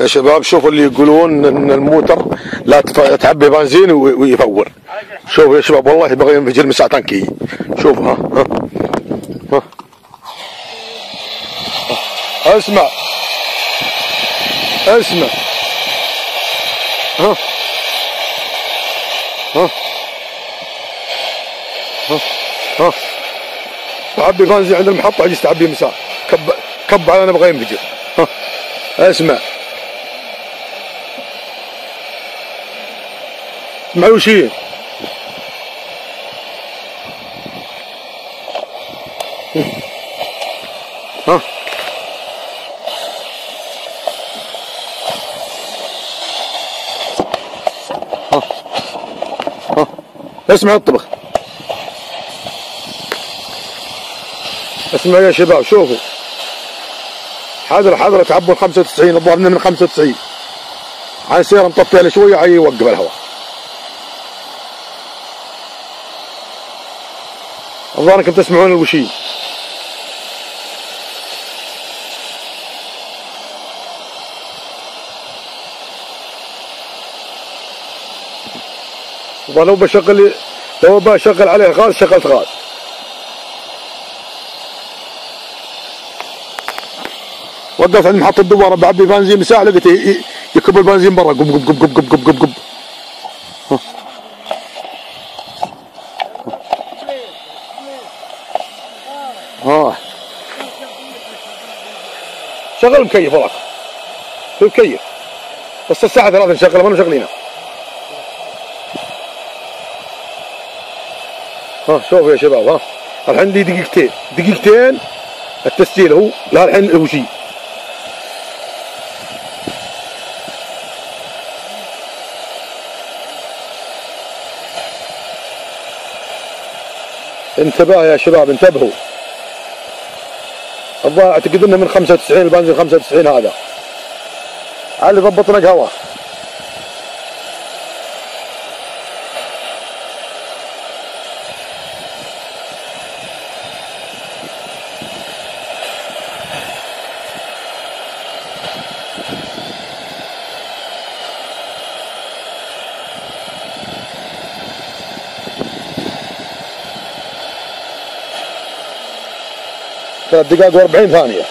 يا شباب شوفوا اللي يقولون ان الموتر لا تعبي بنزين ويفور. شوفوا يا شباب والله يبغى ينفجر من ساعة تنكي. شوفوا ها اسمع ها تعبي بنزين عند المحطة يجي تعبي مساء كب على انا بغى ينفجر. اسمع معوشين اسمع الطبخ. اسمع يا شباب شوفوا حذر تعبوا 95 الظاهر من 95 عن سيارة نطفي عليه شوية عي يوقف الهواء. الظاهر انكم تسمعون الوشي. لو بشغل عليه غاز شغلت غاز. وقفت عند محطة الدوارة بعبي بنزين مساء لقيته يكب البنزين برا قب قب قب قب قب قب قب. شغل المكيف وراك في المكيف بس الساعة 3 نشغله ما مشغلينه. شوفوا يا شباب الحين دي دقيقتين التسجيل هو لا الحين هو شيء. انتبه يا شباب انتبهوا. الظاهر اعتقد انه من 95 البنزين 95 هذا على اللي ضبطنا قهوه. ثلاث دقائق و40 ثانية.